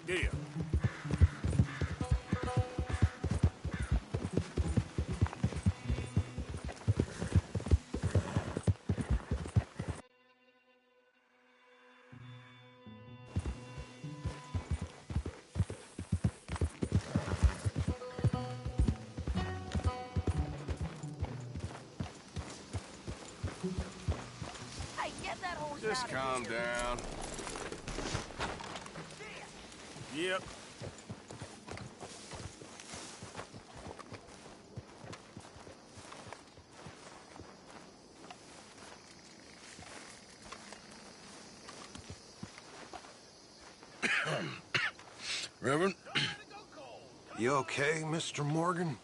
idea. Just calm down. Yep. Reverend? You okay, Mr. Morgan?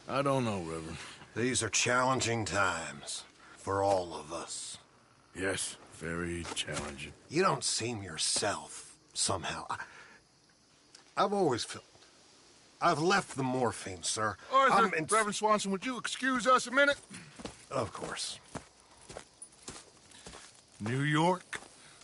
I don't know, Reverend. These are challenging times for all of us. Yes, very challenging. You don't seem yourself, somehow. I've always felt... I've left the morphine, sir. Arthur, Reverend Swanson, would you excuse us a minute? Of course. New York.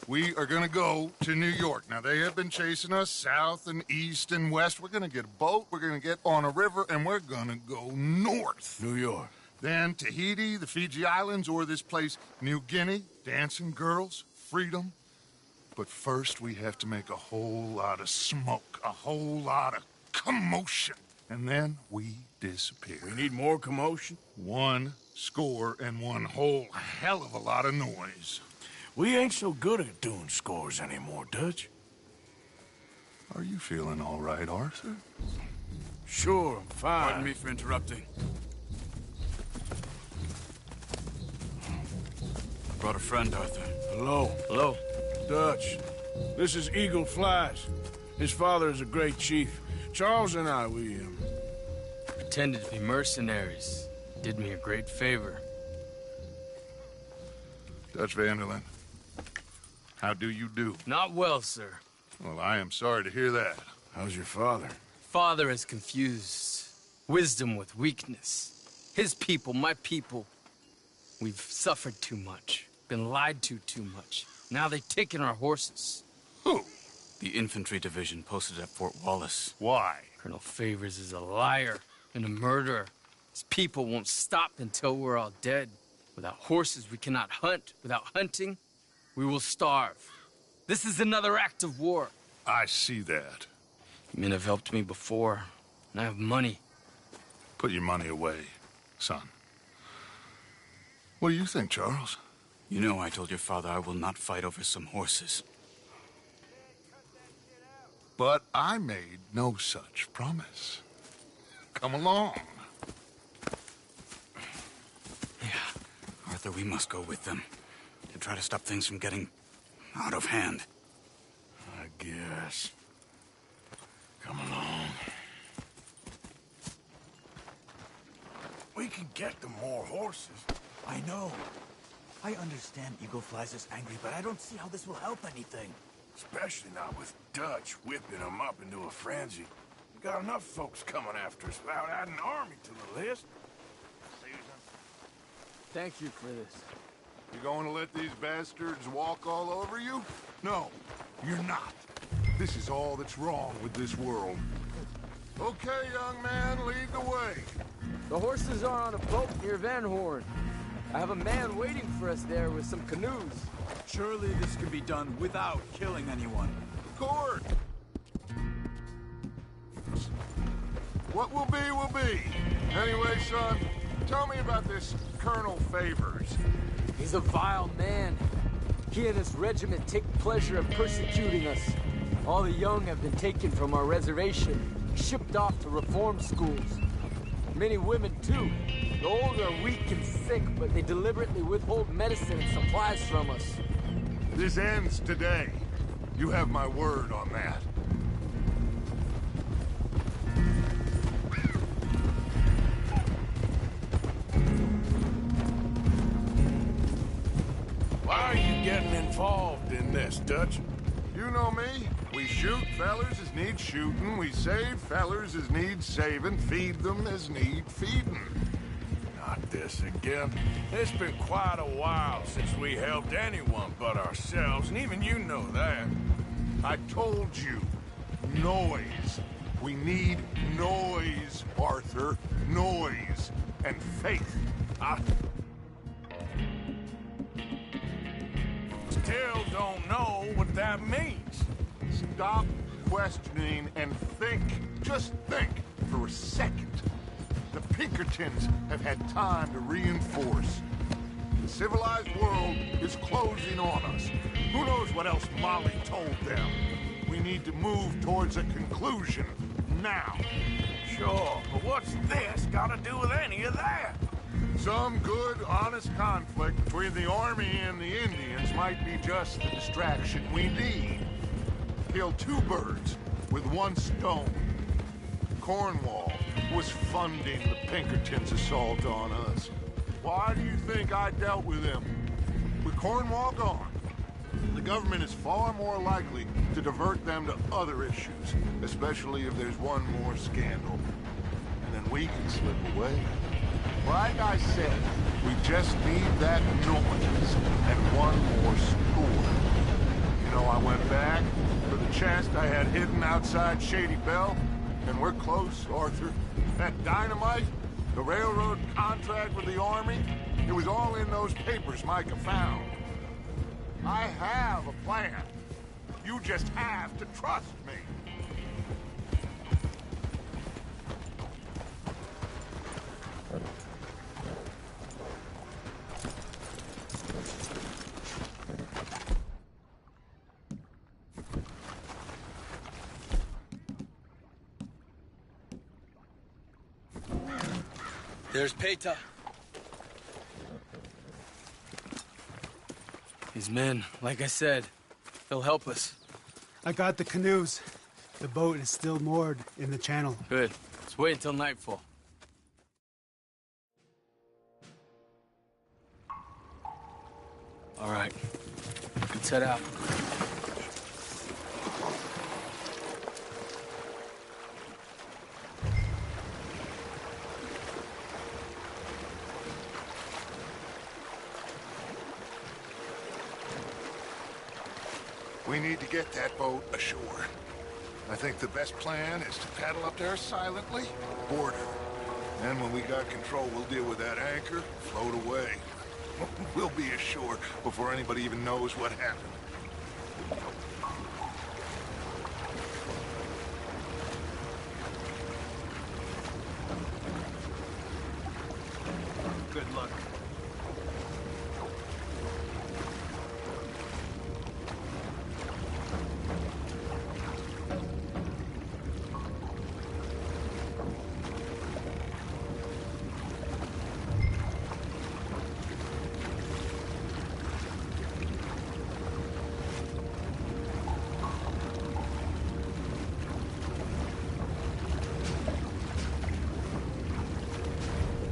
We are gonna go to New York. Now, they have been chasing us south and east and west. We're gonna get a boat, we're gonna get on a river, and we're gonna go north. New York. Then Tahiti, the Fiji Islands, or this place, New Guinea, dancing girls, freedom. But first, we have to make a whole lot of smoke, a whole lot of commotion. And then we disappear. We need more commotion? 1 score and 1 whole hell of a lot of noise. We ain't so good at doing scores anymore, Dutch. Are you feeling all right, Arthur? Sure, I'm fine. Pardon me for interrupting. Brought a friend, Arthur. Hello. Hello. Dutch. This is Eagle Flies. His father is a great chief. Charles and I, we pretended to be mercenaries. Did me a great favor. Dutch Vanderlyn, how do you do? Not well, sir. Well, I am sorry to hear that. How's your father? Father has confused wisdom with weakness. His people, my people, we've suffered too much. Been lied to too much. Now they've taken our horses. Who? The infantry division posted at Fort Wallace. Why? Colonel Favors is a liar and a murderer. His people won't stop until we're all dead. Without horses, we cannot hunt. Without hunting, we will starve. This is another act of war. I see that. Men have helped me before, and I have money. Put your money away, son. What do you think, Charles? You know I told your father I will not fight over some horses. But I made no such promise. Come along. Yeah, Arthur, we must go with them to try to stop things from getting out of hand. I guess. Come along. We can get them more horses. I know. I understand Eagle Flies is angry, but I don't see how this will help anything. Especially not with Dutch whipping them up into a frenzy. We got enough folks coming after us without adding an army to the list. Thank you for this. You going to let these bastards walk all over you? No, you're not. This is all that's wrong with this world. Okay, young man, lead the way. The horses are on a boat near Van Horn. I have a man waiting for us there with some canoes. Surely this can be done without killing anyone. Of course. What will be, will be. Anyway, son, tell me about this Colonel Favors. He's a vile man. He and his regiment take pleasure in persecuting us. All the young have been taken from our reservation, shipped off to reform schools. Many women, too. The old are weak and sick, but they deliberately withhold medicine and supplies from us. This ends today. You have my word on that. Why are you getting involved in this, Dutch? You know me. We shoot fellers as need shooting. We save fellers as need saving. Feed them as need feeding. Not this again. It's been quite a while since we helped anyone but ourselves, and even you know that. I told you. Noise. We need noise, Arthur. Noise. And faith. Still don't know what that means. Stop questioning and think. Just think for a second. The Pinkertons have had time to reinforce. The civilized world is closing on us. Who knows what else Molly told them? We need to move towards a conclusion now. Sure, but what's this got to do with any of that? Some good, honest conflict between the army and the Indians might be just the distraction we need. Kill two birds with one stone. Cornwall was funding the Pinkertons' assault on us. Why do you think I dealt with him? With Cornwall gone, the government is far more likely to divert them to other issues, especially if there's one more scandal. And then we can slip away. Like I said, we just need that noise and one more score. You know, I went back for the chest I had hidden outside Shady Belle, and we're close, Arthur. That dynamite, the railroad contract with the army, it was all in those papers Micah found. I have a plan. You just have to trust me. There's Peta. His men, like I said, they'll help us. I got the canoes. The boat is still moored in the channel. Good. Let's wait until nightfall. All right. Let's head out. We need to get that boat ashore. I think the best plan is to paddle up there silently, board her. Then when we got control, we'll deal with that anchor, float away. We'll be ashore before anybody even knows what happened. Good luck.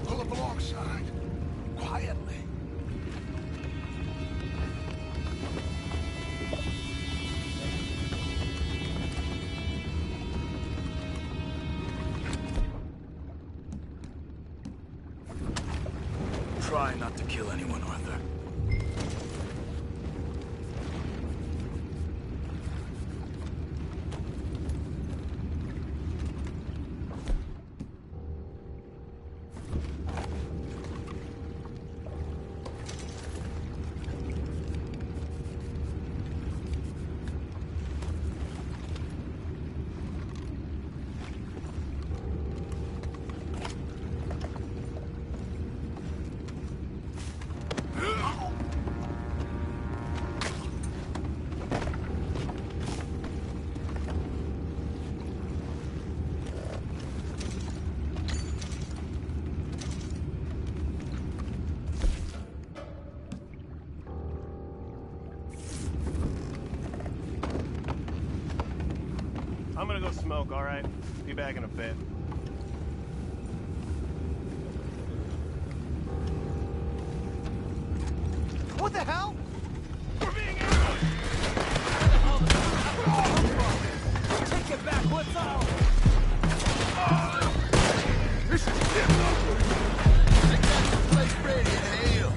Pull up alongside, quietly. Try not to kill anyone, Arthur. I'm gonna go smoke, all right? Be back in a bit. What the hell? We're being ambushed! Take it back, what's up? This is difficult. I got the place ready to hail.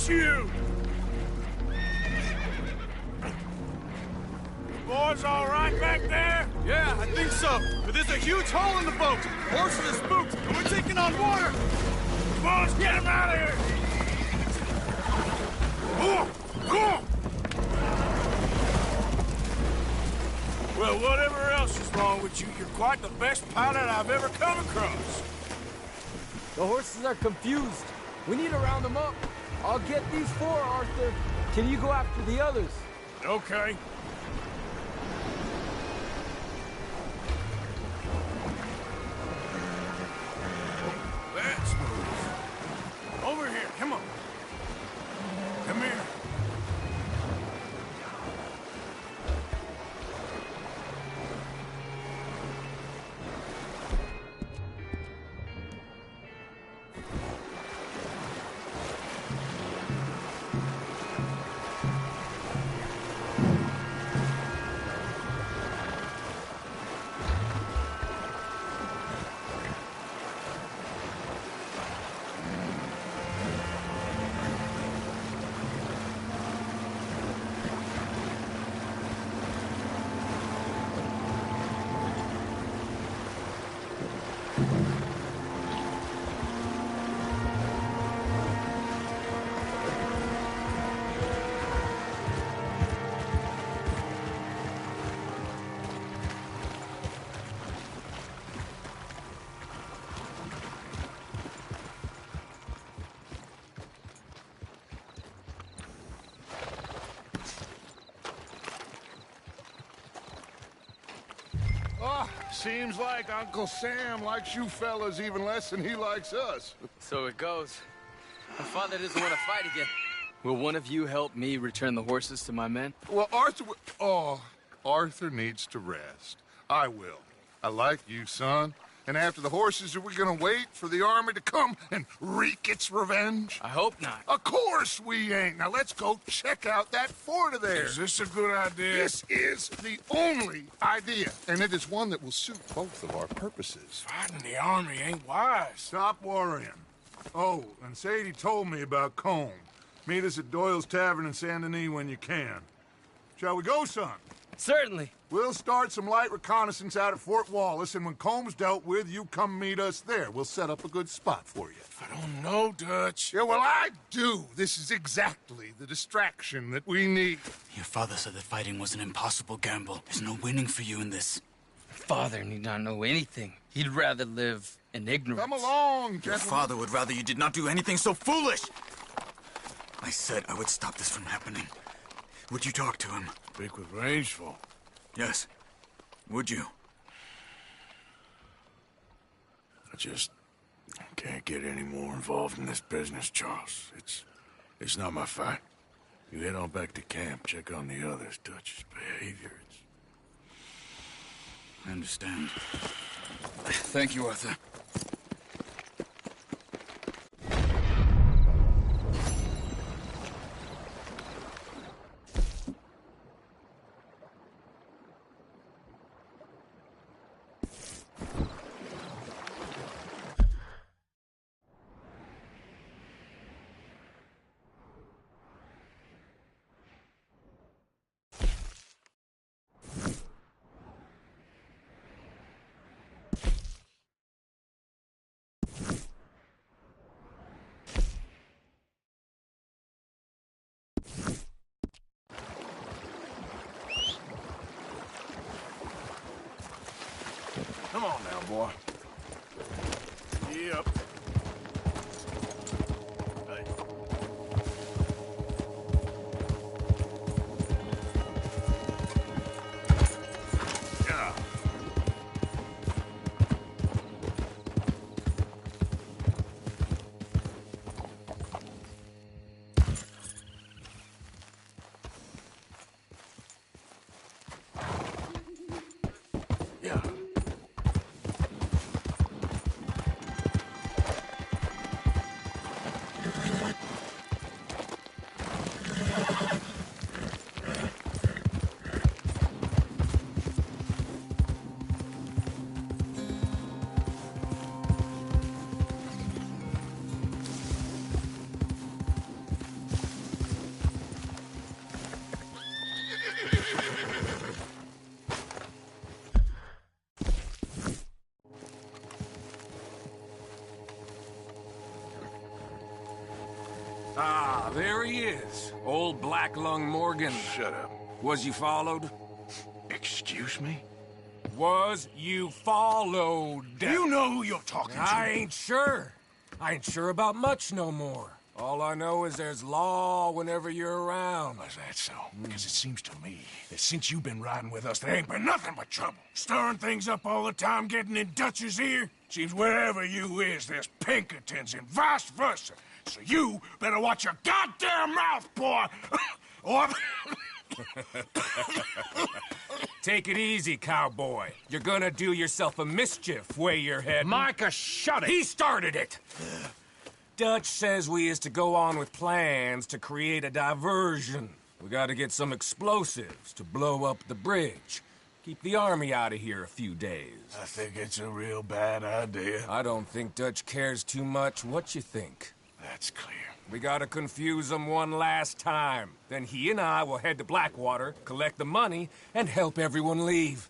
you! Boys all right back there? Yeah, I think so. But there's a huge hole in the boat. Horses are spooked, and we're taking on water. Come on, let's get him out of here! Come on! Well, whatever else is wrong with you, you're quite the best pilot I've ever come across. The horses are confused. We need to round them up. I'll get these four, Arthur. Can you go after the others? Okay. Let's move. Over here, come on. Come here. Oh, seems like Uncle Sam likes you fellas even less than he likes us. So it goes. My father doesn't want to fight again. Will one of you help me return the horses to my men? Well, Arthur needs to rest. I will. I like you, son. And after the horses, are we gonna wait for the army to come and wreak its revenge? I hope not. Of course we ain't. Now let's go check out that fort of theirs. Is this a good idea? This is the only idea, and it is one that will suit both of our purposes. Fighting the army ain't wise. Stop worrying. Oh, and Sadie told me about Combe. Meet us at Doyle's Tavern in Saint Denis when you can. Shall we go, son? Certainly. We'll start some light reconnaissance out at Fort Wallace, and when Comb's dealt with, you come meet us there. We'll set up a good spot for you. I don't know, Dutch. Yeah, well, I do. This is exactly the distraction that we need. Your father said that fighting was an impossible gamble. There's no winning for you in this. Father need not know anything. He'd rather live in ignorance. Come along, Your gentlemen. father would rather you did not do anything so foolish. I said I would stop this from happening. Would you talk to him? Speak with Rangeful. Yes. Would you? I just can't get any more involved in this business, Charles. It's not my fight. You head on back to camp, check on the others. Dutch's behavior, I understand. Thank you, Arthur. Come on now, boy. Yep. Hey. Yeah. Yeah. Ah, there he is. Old Black Lung Morgan. Shut up. Was you followed? Excuse me? Was you followed? You know who you're talking to. I ain't sure. I ain't sure about much no more. All I know is there's law whenever you're around. Is that so? Because it seems to me that since you've been riding with us, there ain't been nothing but trouble. Stirring things up all the time, getting in Dutch's ear. Seems wherever you is, there's Pinkertons and vice versa. So you better watch your goddamn mouth, boy! Or... Take it easy, cowboy. You're gonna do yourself a mischief way you're heading. Micah, shut it! He started it! Dutch says we is to go on with plans to create a diversion. We gotta get some explosives to blow up the bridge. Keep the army out of here a few days. I think it's a real bad idea. I don't think Dutch cares too much what you think. That's clear. We gotta confuse him one last time. Then he and I will head to Blackwater, collect the money, and help everyone leave.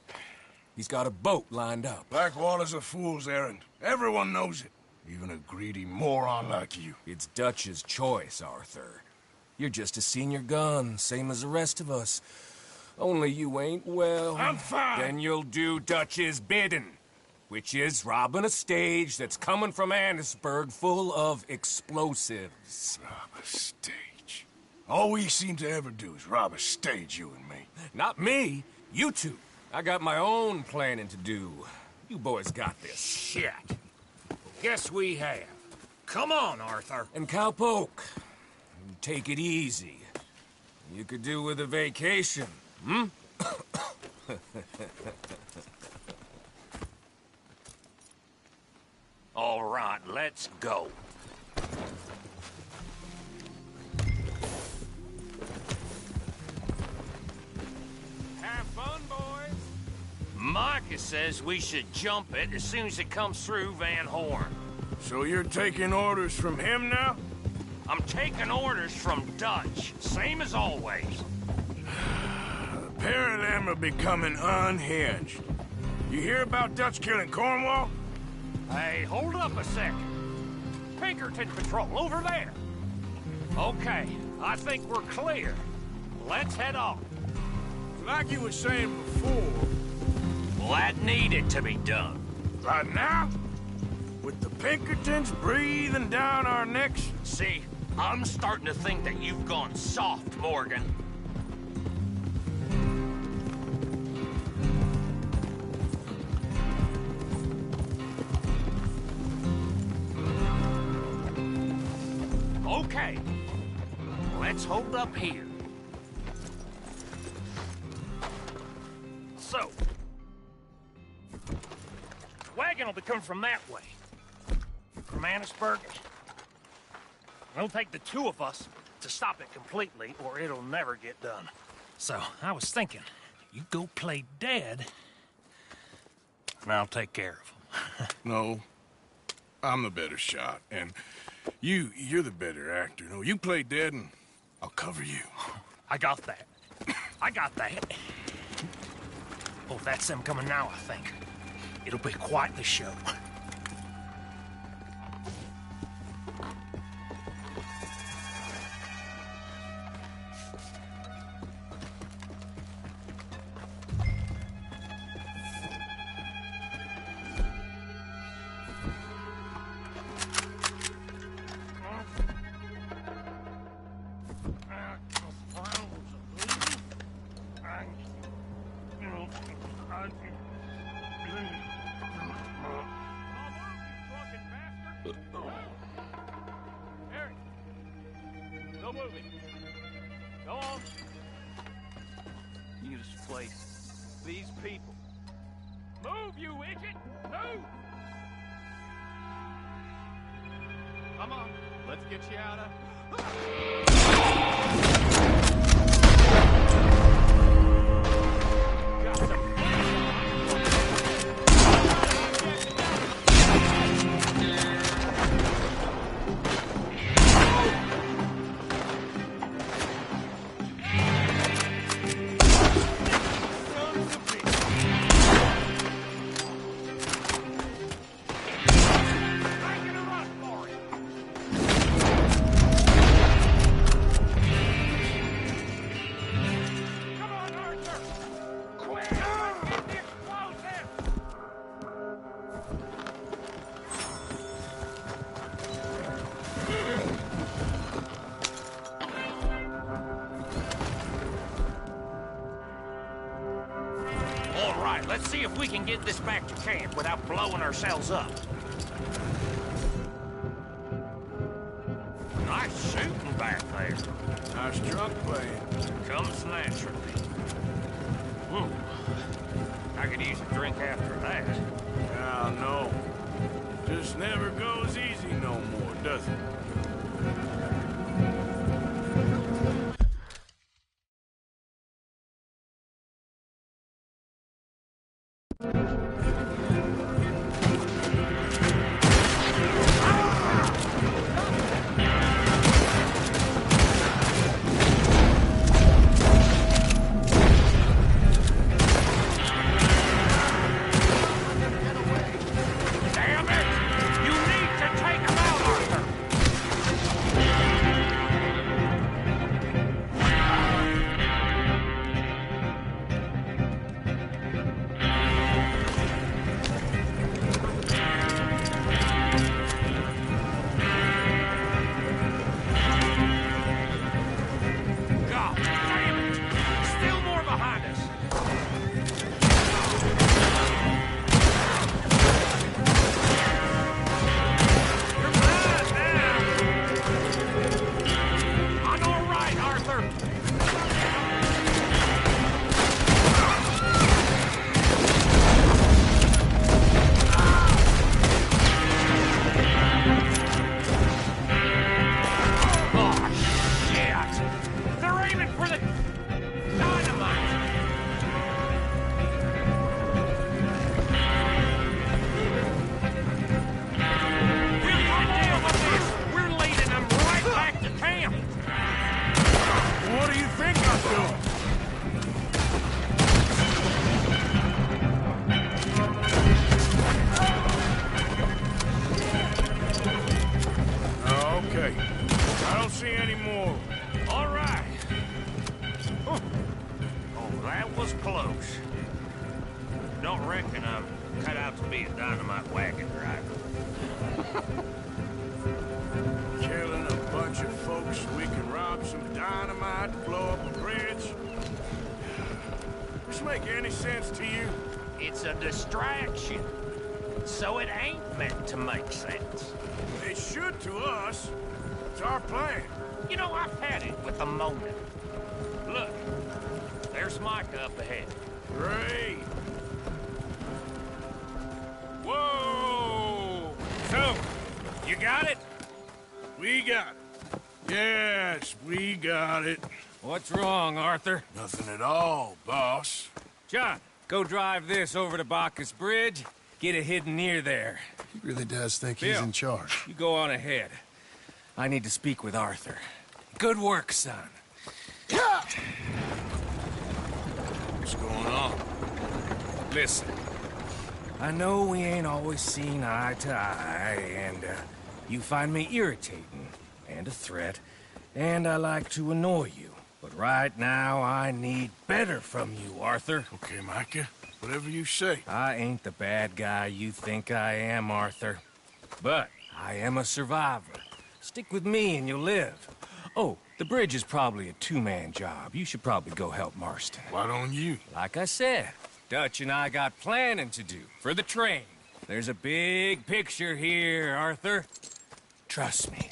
He's got a boat lined up. Blackwater's a fool's errand. Everyone knows it. Even a greedy moron like you. It's Dutch's choice, Arthur. You're just a senior gun, same as the rest of us. Only you ain't well. I'm fine. Then you'll do Dutch's bidding, which is robbing a stage that's coming from Annisburg full of explosives. Rob a stage. All we seem to ever do is rob a stage, you and me. Not me, you two. I got my own planning to do. You boys got this. Shit. Guess we have. Come on, Arthur. And Cowpoke, take it easy. You could do with a vacation, hmm? All right, let's go. Have fun, boys. Micah says we should jump it as soon as it comes through Van Horn. So you're taking orders from him now? I'm taking orders from Dutch, same as always. The pair of them are becoming unhinged. You hear about Dutch killing Cornwall? Hey, hold up a second. Pinkerton Patrol, over there. Okay, I think we're clear. Let's head off. Like you were saying before... Well, that needed to be done. Right now? With the Pinkertons breathing down our necks? See, I'm starting to think that you've gone soft, Morgan. Okay, let's hold up here. So, wagon will be coming from that way. From Annisburg. It'll take the two of us to stop it completely, or it'll never get done. So, I was thinking, you go play dead, and I'll take care of him. No. I'm the better shot, and you're the better actor. No, you play dead, and I'll cover you. I got that. I got that. Oh, that's them coming now, I think. It'll be quite the show. No moving. Go on. You just place these people. Move, you idiot! Move! Come on, let's get you out of... right, let's see if we can get this back to camp without blowing ourselves up. Nice shooting back there. Nice drunk playing. Comes naturally. I could use a drink after that. Yeah, no. Just never goes easy no more, does it? Damn it! You need to take him out, Arthur! God damn it! Still more behind us. You're mine now. I'm all right, Arthur. Oh, shit! They're aiming for the dynamite. We'll deal with this. We're leading them right back to camp. What do you think I'm doing? Okay. I don't see any more. All right. Oh, that was close. Don't reckon I'm cut out to be a dynamite wagon driver. Killing a bunch of folks so we can rob some dynamite to blow up a bridge. This make any sense to you? It's a distraction, so it ain't meant to make sense. It should to us. It's our plan. You know, I've had it with the moment. Look, there's Micah up ahead. Great. Whoa! So, you got it? We got it. Yes, we got it. What's wrong, Arthur? Nothing at all, boss. John, go drive this over to Bacchus Bridge. Get it hidden near there. He really does think Bill, he's in charge. You go on ahead. I need to speak with Arthur. Good work, son. What's going on? Listen, I know we ain't always seen eye to eye, and you find me irritating and a threat, and I like to annoy you. But right now, I need better from you, Arthur. Okay, Micah. Whatever you say. I ain't the bad guy you think I am, Arthur. But I am a survivor. Stick with me and you'll live. Oh, the bridge is probably a two-man job. You should probably go help Marston. Why don't you? Like I said, Dutch and I got planning to do for the train. There's a big picture here, Arthur. Trust me.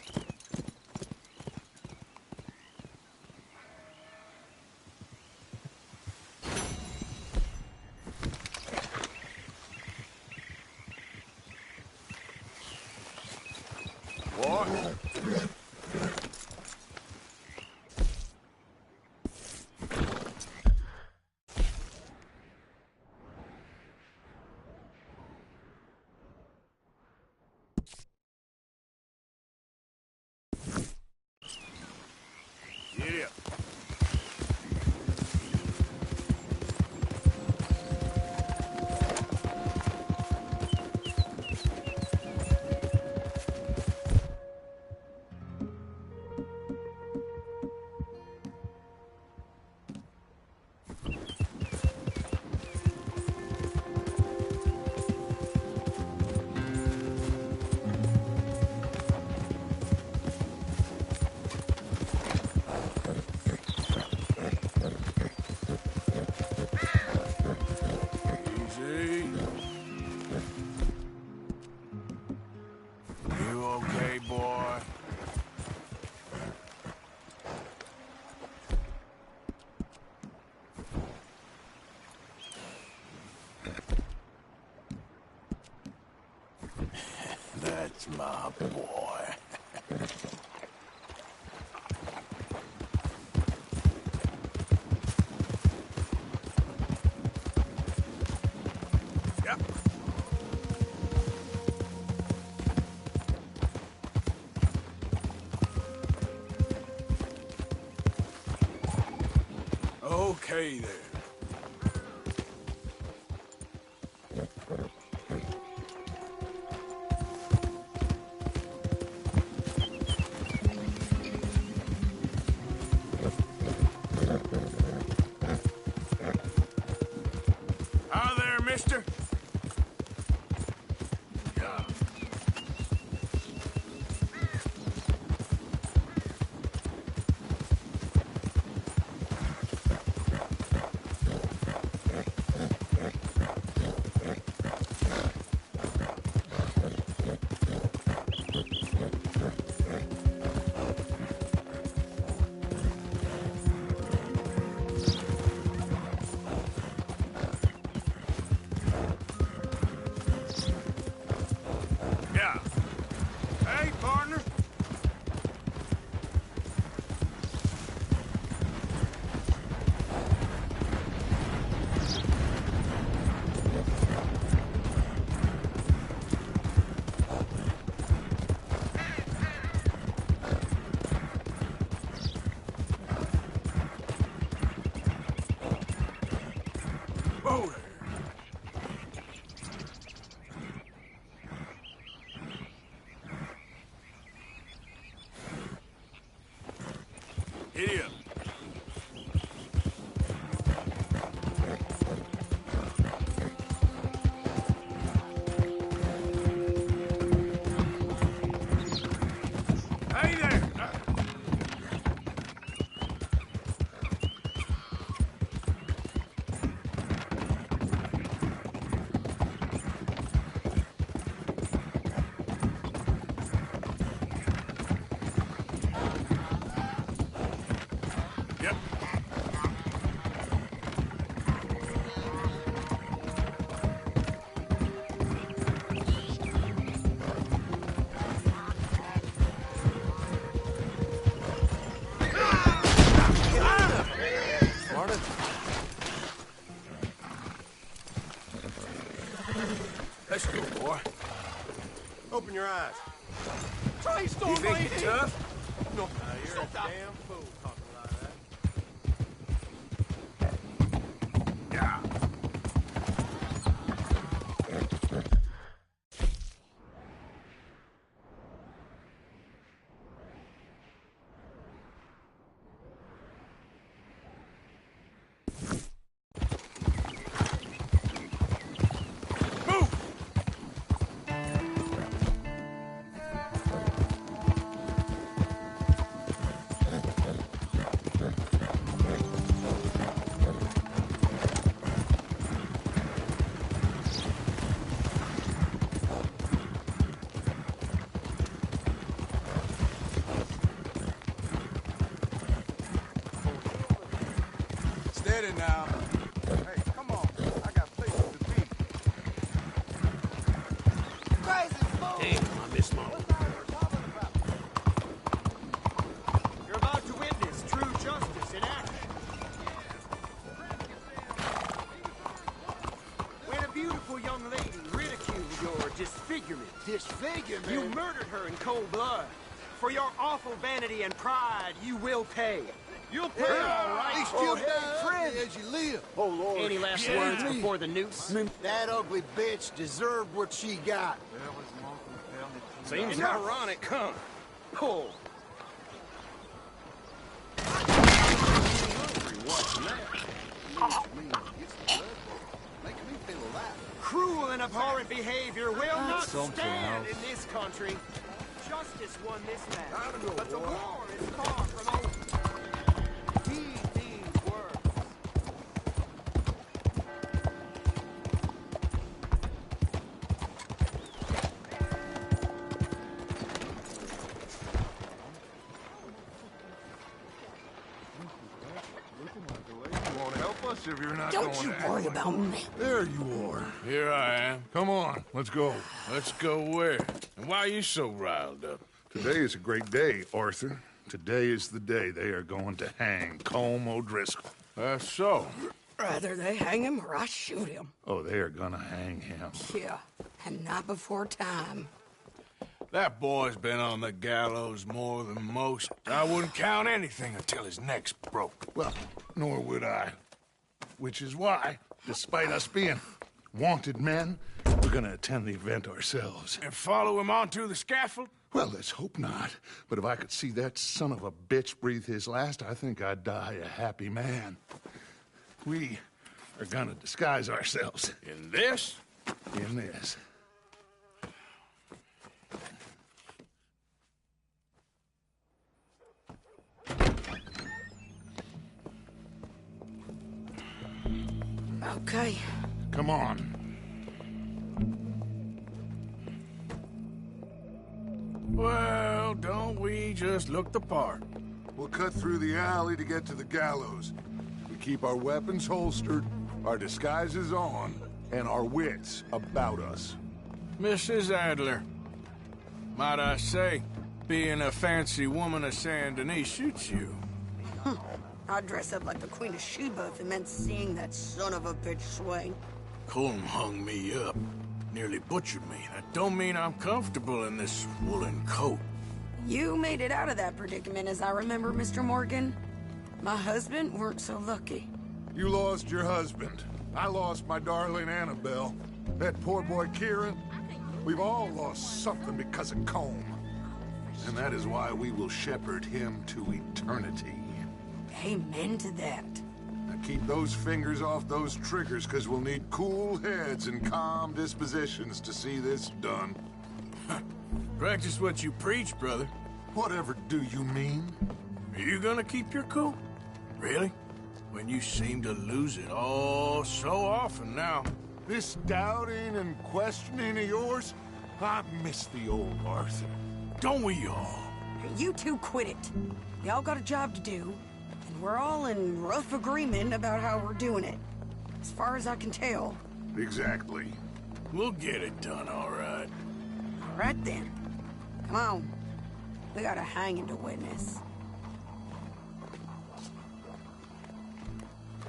What? That's my boy. Yep. Okay, there. Hi there, mister. Yeah. Yeah. Hey, partner. Whoa there. Giddy up. Hey there. Yep. Let's go, boy. Open your eyes. You think you're tough? No, you're a damn fool talking like that. Yeah. Move! Steady now. Hey, come on. I got places to be. Crazy fool! Damn, I missed my... You're about to witness true justice in action. When a beautiful young lady ridiculed your disfigurement. Disfigurement? You murdered her in cold blood. For your awful vanity and pride, you will pay. You'll pay all right. At least you'll die friend. as you live. Oh, Lord. Any last words before the noose? That ugly bitch deserved what she got. Seems ironic, huh? Pull. Cruel and abhorrent behavior will not stand in this country. Justice won this match, but the war is far from over. Heed these words. If you're not Don't going you to worry about me. There you are. Here I am. Come on, let's go. Let's go where? Why are you so riled up? Today is a great day, Arthur. Today is the day they are going to hang Colm O'Driscoll. That's so. Rather they hang him or I shoot him. Oh, they are gonna hang him. Yeah, and not before time. That boy's been on the gallows more than most. I wouldn't count anything until his neck's broke. Well, nor would I. Which is why, despite us being wanted men, we're gonna attend the event ourselves. And follow him onto the scaffold? Well, let's hope not. But if I could see that son of a bitch breathe his last, I think I'd die a happy man. We are gonna disguise ourselves. In this? In this. Okay. Come on. Well, don't we just look the part? We'll cut through the alley to get to the gallows. We keep our weapons holstered, our disguises on, and our wits about us. Mrs. Adler, might I say, being a fancy woman of Saint Denis suits you. I'd dress up like the Queen of Sheba if it meant seeing that son of a bitch swing. Colm hung me up. Nearly butchered me. That don't mean I'm comfortable in this woolen coat. You made it out of that predicament, as I remember, Mr. Morgan. My husband weren't so lucky. You lost your husband. I lost my darling Annabelle. That poor boy Kieran. We've all lost something because of Colm. And that is why we will shepherd him to eternity. Amen to that. Now keep those fingers off those triggers, because we'll need cool heads and calm dispositions to see this done. Practice what you preach, brother. Whatever do you mean? Are you gonna keep your cool? Really? When you seem to lose it all so often now. This doubting and questioning of yours, I miss the old Arthur. Don't we all? You two quit it. Y'all got a job to do, and we're all in rough agreement about how we're doing it. As far as I can tell. Exactly. We'll get it done, all right. All right, then. Come on. We got a hanging to witness.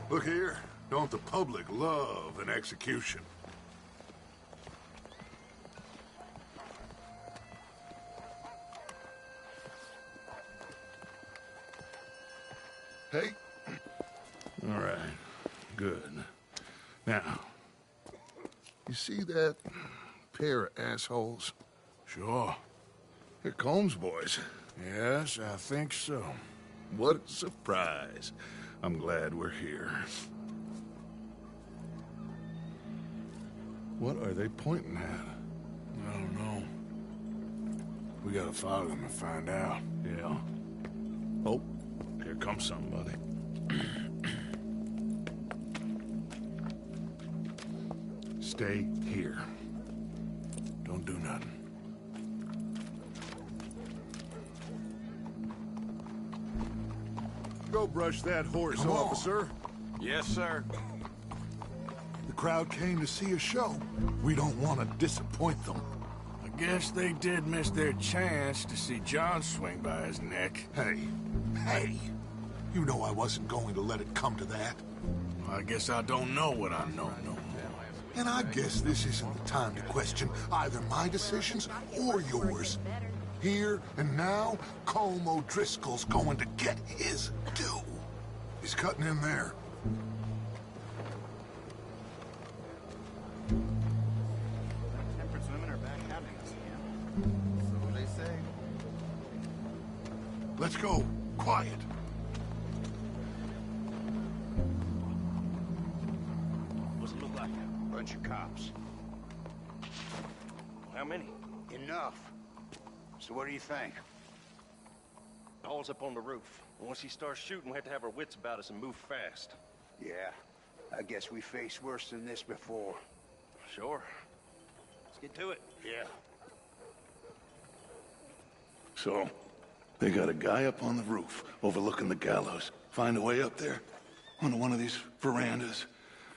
Look here. Don't the public love an execution? Hey. All right. Good. Now, you see that pair of assholes? Sure. They're Colm's boys. Yes, I think so. What a surprise. I'm glad we're here. What are they pointing at? I don't know. We gotta follow them and find out. Yeah. Oh, here comes somebody. Stay here. Don't do nothing. Go brush that horse, officer. Yes, sir. The crowd came to see a show. We don't want to disappoint them. I guess they did miss their chance to see John swing by his neck. Hey, you know I wasn't going to let it come to that. I guess I don't know what I know no more. And I guess this isn't the time to question either my decisions or yours. Here and now, Colm O'Driscoll's going to get his due. He's cutting in there. Temperance women are back having us again. So they say. Let's go. Quiet. What's it look like? Bunch of cops. How many? Enough. So what do you think? Paul's up on the roof. Once he starts shooting, we have to have our wits about us and move fast. Yeah, I guess we faced worse than this before. Sure. Let's get to it. Yeah. So, they got a guy up on the roof overlooking the gallows. Find a way up there, onto one of these verandas,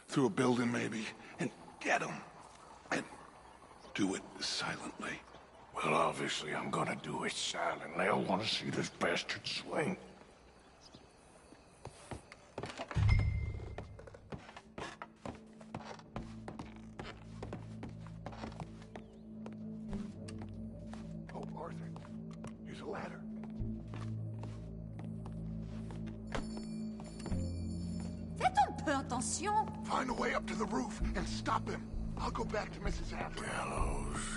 through a building maybe, and get him. And do it silently. Well, obviously I'm gonna do it silent. They'll want to see this bastard swing. Oh, Arthur. Here's a ladder. Faites un peu attention. Find a way up to the roof and stop him. I'll go back to Mrs. Hadley.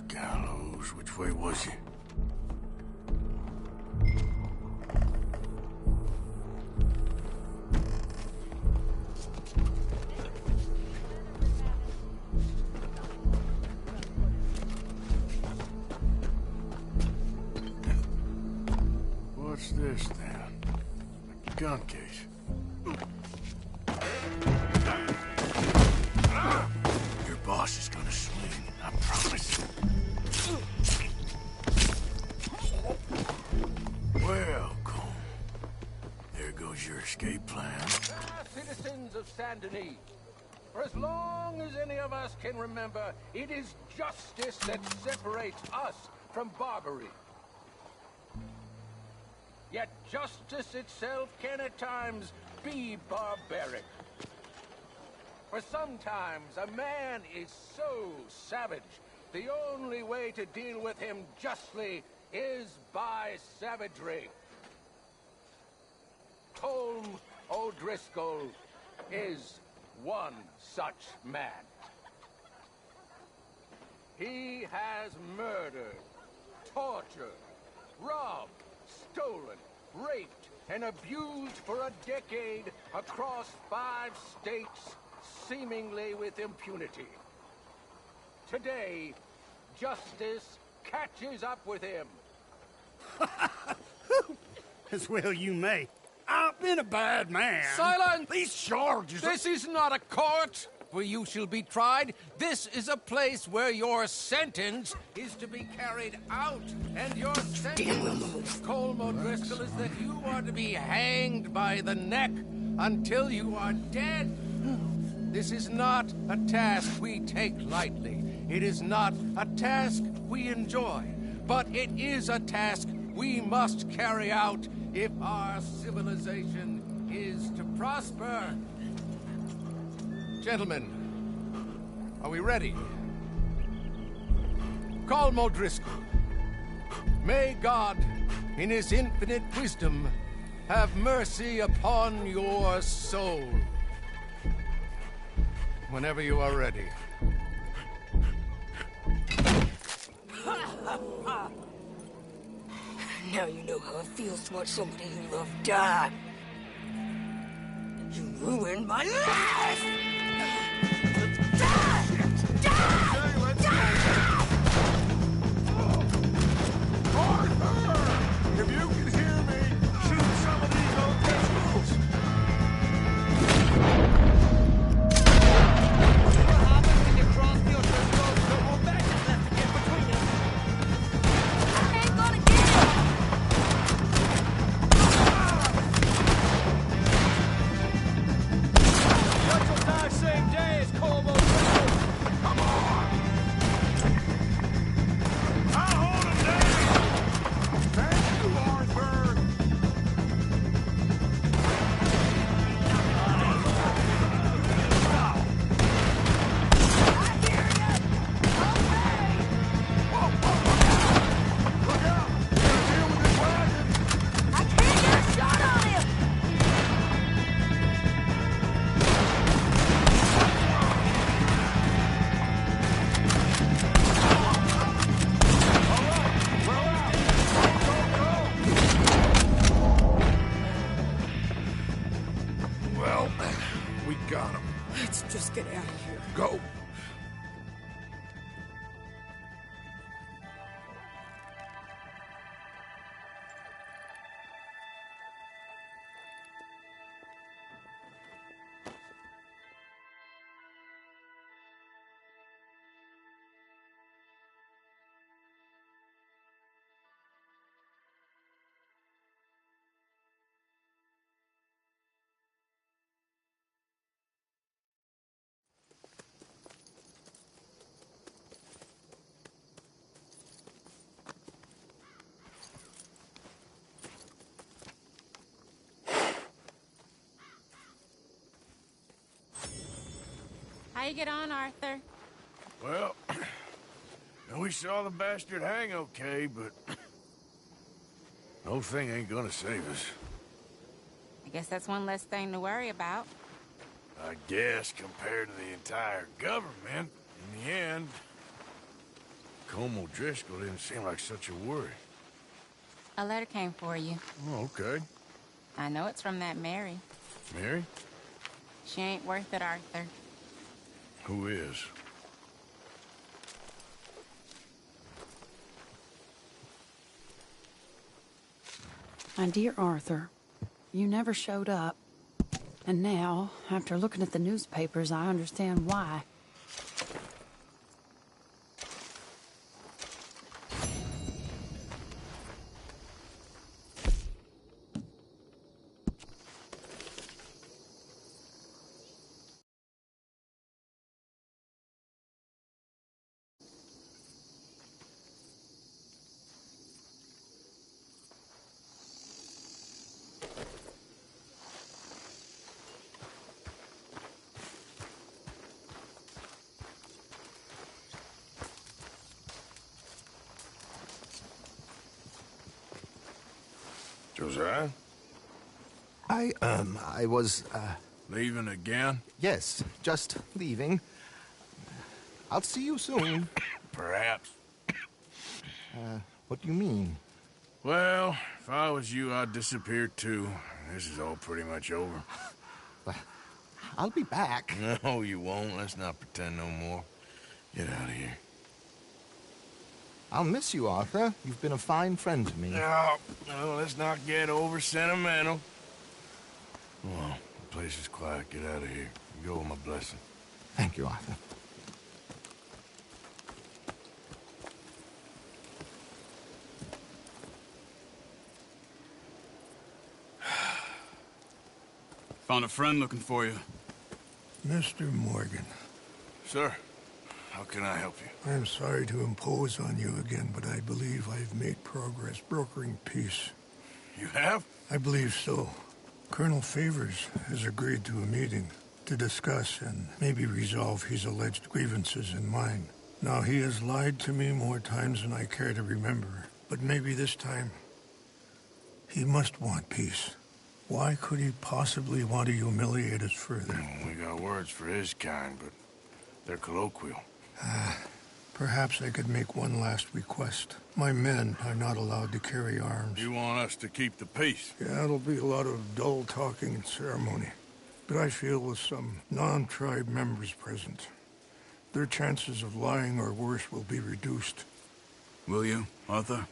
Gallows. Which way was he? What's this, then? A gun case. Your boss is gonna swing, I promise. Well, Cole, there goes your escape plan. Citizens of Saint Denis, for as long as any of us can remember, it is justice that separates us from Barbary. Yet justice itself can at times be barbaric. For sometimes a man is so savage, the only way to deal with him justly is by savagery. Colm O'Driscoll is one such man. He has murdered, tortured, robbed, stolen, raped, and abused for a decade across 5 states, seemingly with impunity. Today, justice catches up with him. As well you may. I've been a bad man. Silence! These charges... This is not a court where you shall be tried. This is a place where your sentence is to be carried out. And your sentence, Colm O'Driscoll, is that you are to be hanged by the neck until you are dead. This is not a task we take lightly. It is not a task we enjoy. But it is a task we must carry out if our civilization is to prosper. Gentlemen, are we ready? Colm O'Driscoll, may God, in his infinite wisdom, have mercy upon your soul. Whenever you are ready. Now you know how it feels to watch somebody you love die. You ruined my life! Arthur! If you can hear me, shoot some of these old pistols! What happens when you cross the ocean road? No more baggage left to get between us. I ain't gonna get it! What you'll die same day as Colm O'Driscoll. Come on! I'll hold him down! Thank you, Arthur! I can't get a shot on him! Well, we got him. Let's just get out of here. Go. you get on, Arthur? Well, we saw the bastard hang okay, but the whole thing ain't gonna save us. I guess that's one less thing to worry about. I guess compared to the entire government, in the end, Colm O'Driscoll didn't seem like such a worry. A letter came for you. Oh, okay. I know it's from that Mary. Mary? She ain't worth it, Arthur. Who is? My dear Arthur, you never showed up. And now, after looking at the newspapers, I understand why. Josiah? I was, Leaving again? Yes, just leaving. I'll see you soon. Perhaps. What do you mean? Well, if I was you, I'd disappear too. This is all pretty much over. I'll be back. No, you won't. Let's not pretend no more. Get out of here. I'll miss you, Arthur. You've been a fine friend to me. No, let's not get over sentimental. Well, the place is quiet. Get out of here. You go with my blessing. Thank you, Arthur. Found a friend looking for you. Mr. Morgan. Sir, how can I help you? I'm sorry to impose on you again, but I believe I've made progress brokering peace. You have? I believe so. Colonel Favors has agreed to a meeting to discuss and maybe resolve his alleged grievances and mine. Now, he has lied to me more times than I care to remember, but maybe this time he must want peace. Why could he possibly want to humiliate us further? Well, we got words for his kind, but they're colloquial. Perhaps I could make one last request. My men are not allowed to carry arms. You want us to keep the peace? Yeah, it'll be a lot of dull talking and ceremony. But I feel with some non-tribe members present, their chances of lying or worse will be reduced. Will you, Arthur?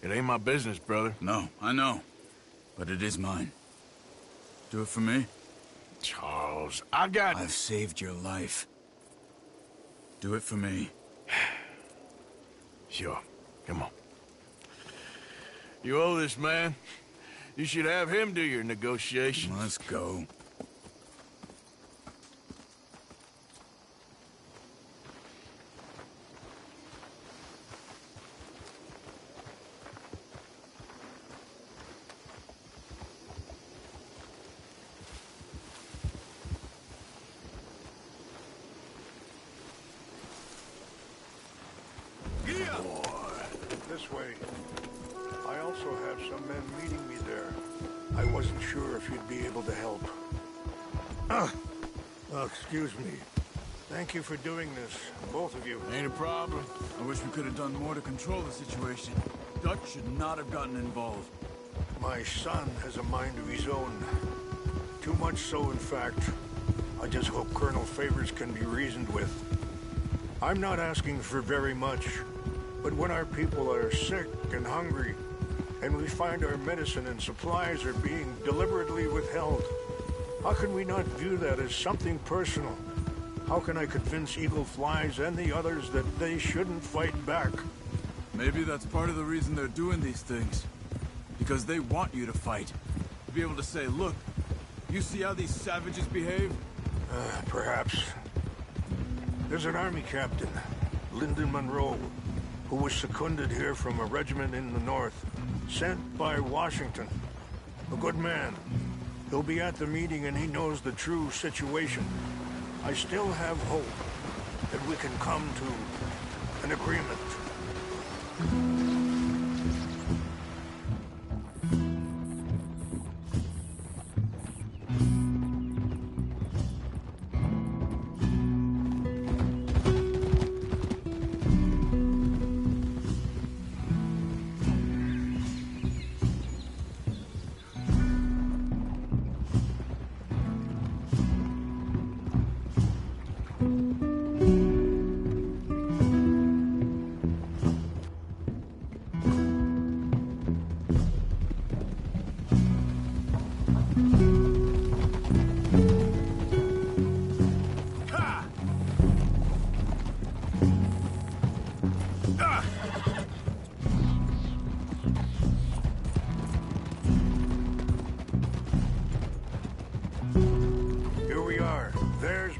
It ain't my business, brother. No, I know. But it is mine. Do it for me? Charles, I've saved your life. Do it for me. Sure. Come on. You owe this man. You should have him do your negotiations. Let's go. This way. I also have some men meeting me there. I wasn't sure if you'd be able to help. Excuse me. Thank you for doing this, both of you. Ain't a problem. I wish we could have done more to control the situation. Dutch should not have gotten involved. My son has a mind of his own. Too much so, in fact. I just hope Colonel Favors can be reasoned with. I'm not asking for very much. But when our people are sick and hungry, and we find our medicine and supplies are being deliberately withheld, how can we not view that as something personal? How can I convince Eagle Flies and the others that they shouldn't fight back? Maybe that's part of the reason they're doing these things. Because they want you to fight. To be able to say, look, you see how these savages behave? Perhaps. There's an army captain, Lyndon Monroe, who was seconded here from a regiment in the north, sent by Washington. A good man. He'll be at the meeting and he knows the true situation. I still have hope that we can come to an agreement.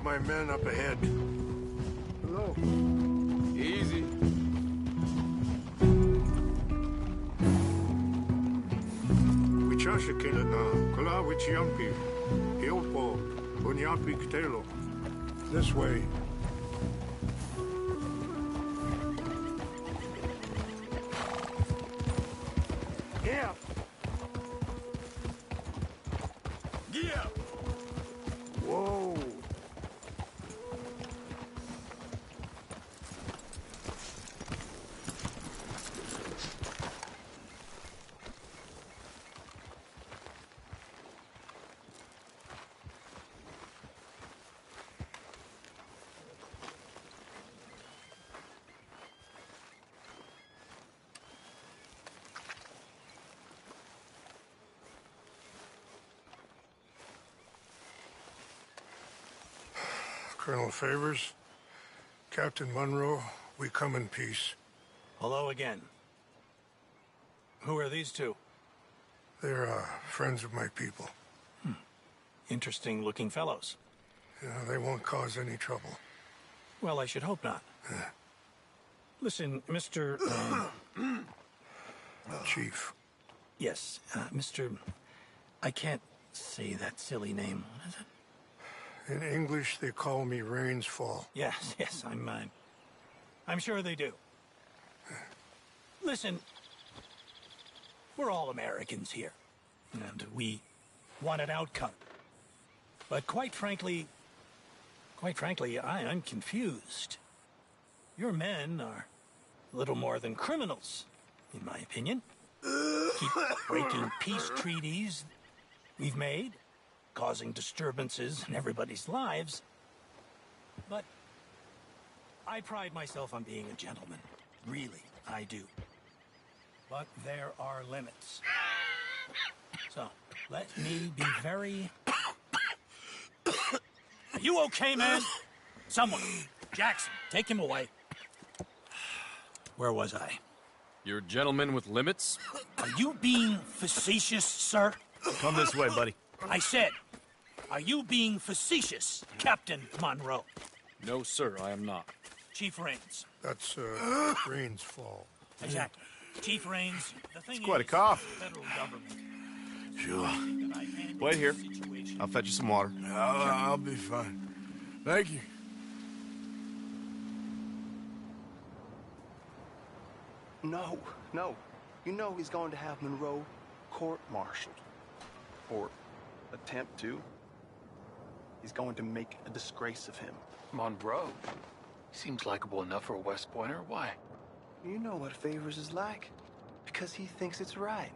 My men up ahead. Hello. Easy. Wichashikina na kala wichiampi. Hilpo bunyampi ktelo. This way. Yeah. Yeah. Whoa. Colonel Favors, Captain Monroe, we come in peace. Hello again. Who are these two? They're friends of my people. Interesting looking fellows. Yeah, they won't cause any trouble. Well, I should hope not. Listen, Mr. Chief. Yes, Mr. I can't say that silly name. What is it? In English, they call me Rains Fall. Yes, I'm sure they do. Listen, we're all Americans here, and we want an outcome. But quite frankly, I'm confused. Your men are a little more than criminals, in my opinion. Keep breaking peace treaties we've made, causing disturbances in everybody's lives. But I pride myself on being a gentleman. Really, I do. But there are limits. So, let me be very... Are you okay, man? Someone. Jackson, take him away. Where was I? You're a gentleman with limits? Are you being facetious, sir? Come this way, buddy. I said, are you being facetious, Captain Monroe? No, sir, I am not. Chief Rains. That's, Rains Fall. Exactly. Chief Rains, the thing It's quite a is, cough. federal government. Sure. Wait here. I'll fetch you some water. I'll be fine. Thank you. No. You know he's going to have Monroe court-martialed. Or attempt to. He's going to make a disgrace of him. Monroe? He seems likable enough for a West Pointer. Why? You know what Favors is like. Because he thinks it's right.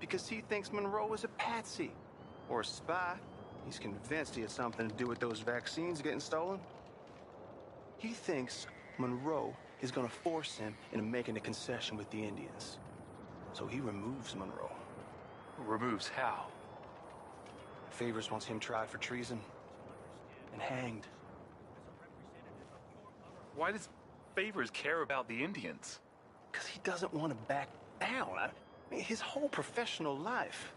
Because he thinks Monroe is a patsy. Or a spy. He's convinced he had something to do with those vaccines getting stolen. He thinks Monroe is going to force him into making a concession with the Indians. So he removes Monroe. Removes how? Favors wants him tried for treason. And hanged. Why does Favors care about the Indians? Because he doesn't want to back down. I mean, his whole professional life.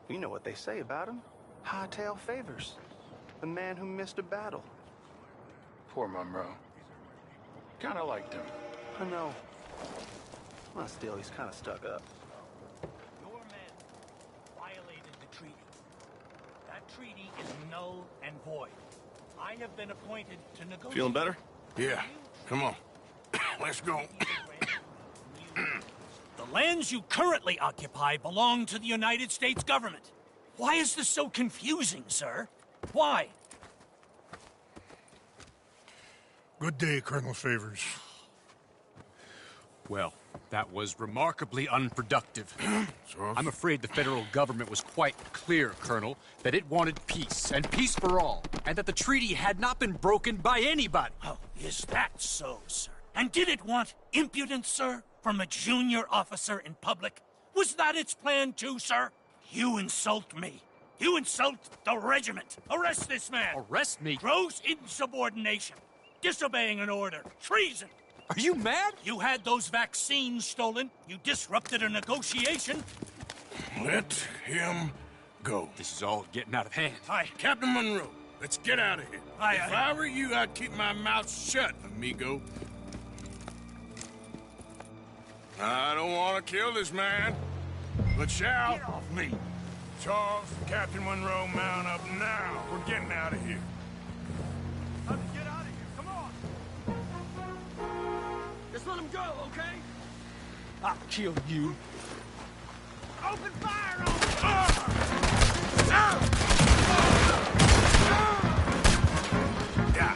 You know what they say about him. Hightail Favors. The man who missed a battle. Poor Monroe. Kinda liked him. I know. Well, still, he's kind of stuck up. Your men violated the treaty. treaty is null and void. I have been appointed to negotiate. Feeling better? Yeah. Come on. Let's go. The lands you currently occupy belong to the United States government. Why is this so confusing, sir? Why? Good day, Colonel Favors. Well, that was remarkably unproductive. So? I'm afraid the federal government was quite clear, Colonel, that it wanted peace, and peace for all, and that the treaty had not been broken by anybody. Oh, is that so, sir? And did it want impudence, sir, from a junior officer in public? Was that its plan too, sir? You insult me. You insult the regiment. Arrest this man. Arrest me? Gross insubordination. Disobeying an order. Treason. Are you mad? You had those vaccines stolen. You disrupted a negotiation. Let him go. This is all getting out of hand. Hi. Captain Monroe, let's get out of here. If I were you, I'd keep my mouth shut, amigo. I don't want to kill this man, but shall. Get off me. Charles, Captain Monroe, mount up now. We're getting out of here. Let's get out of here. Come on. Just let him go, okay? I'll kill you. Open fire on him! Yeah.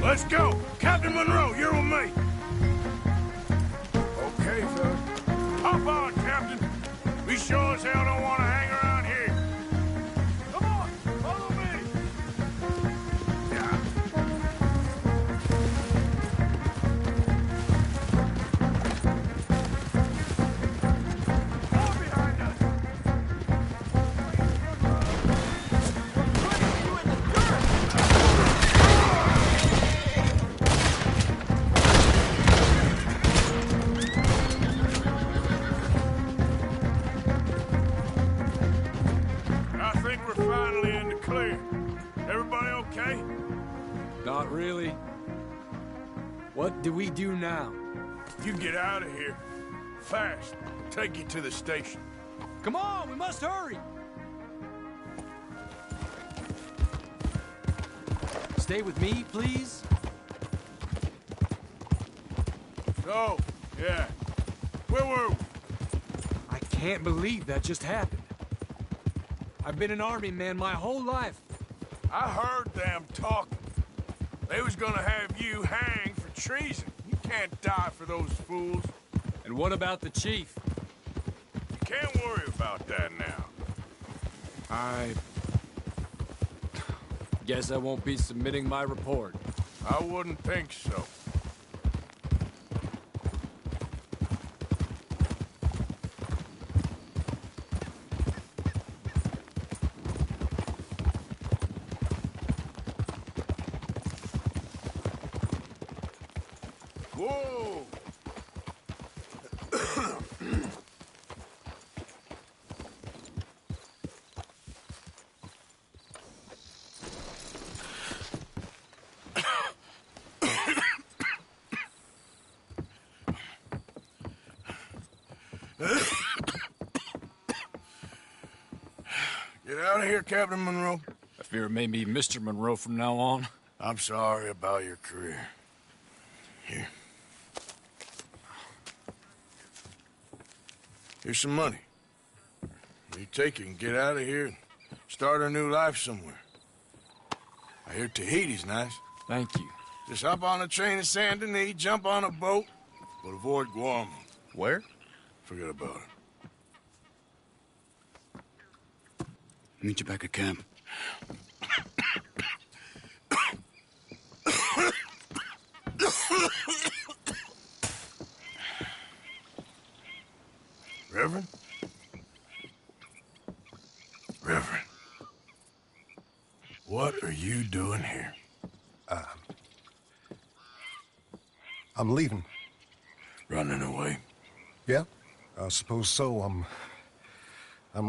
Let's go! Captain Monroe, you're with me! Okay, sir. Hop on, Captain! We sure as hell don't want to hang around here. Come on, follow me! Yeah. What do we do now? You get out of here. Fast. Take you to the station. Come on, we must hurry! Stay with me, please? So, yeah. Where were we? I can't believe that just happened. I've been an army man my whole life. I heard them talking. They was gonna have you hanged for treason. You can't die for those fools. And what about the chief? You can't worry about that now. I guess I won't be submitting my report. I wouldn't think so. Whoa! Get out of here, Captain Monroe. I fear it may be Mr. Monroe from now on. I'm sorry about your career. Here. Here's some money. You take it and get out of here and start a new life somewhere. I hear Tahiti's nice. Thank you. Just hop on a train to Saint Denis, jump on a boat, but avoid Guam. Where? Forget about it. Meet you back at camp. Reverend? Reverend. What are you doing here? I'm leaving. Running away? Yeah, I suppose so. I'm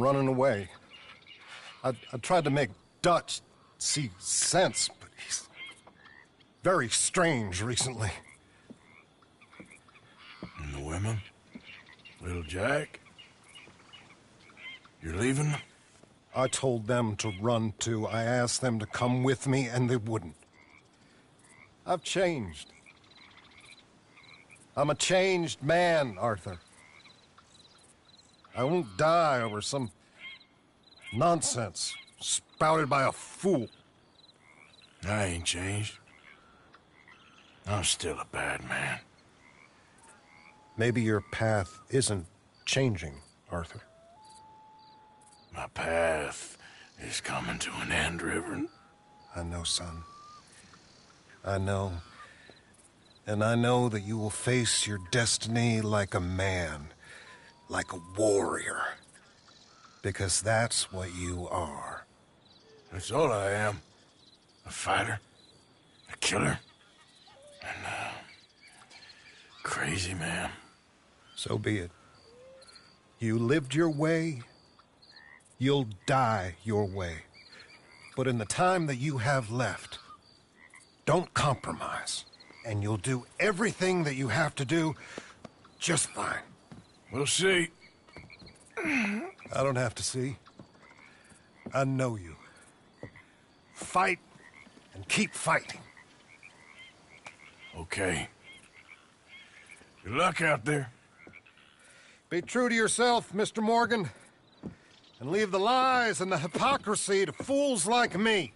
running away. I tried to make Dutch see sense, but he's very strange recently. And the women? Little Jack? You're leaving? I told them to run too. I asked them to come with me, and they wouldn't. I've changed. I'm a changed man, Arthur. I won't die over some nonsense spouted by a fool. I ain't changed. I'm still a bad man. Maybe your path isn't changing, Arthur. My path is coming to an end, Reverend. I know, son. I know. And I know that you will face your destiny like a man, like a warrior. Because that's what you are. That's all I am. A fighter, a killer, and a crazy man. So be it. You lived your way, you'll die your way. But in the time that you have left, don't compromise. And you'll do everything that you have to do just fine. We'll see. I don't have to see. I know you. Fight and keep fighting. Okay. Good luck out there. Be true to yourself, Mr. Morgan. And leave the lies and the hypocrisy to fools like me.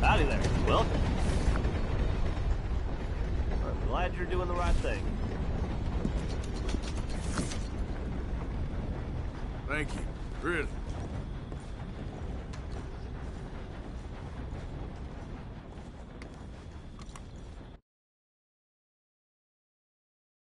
Howdy there. Welcome. I'm glad you're doing the right thing. Thank you. Really.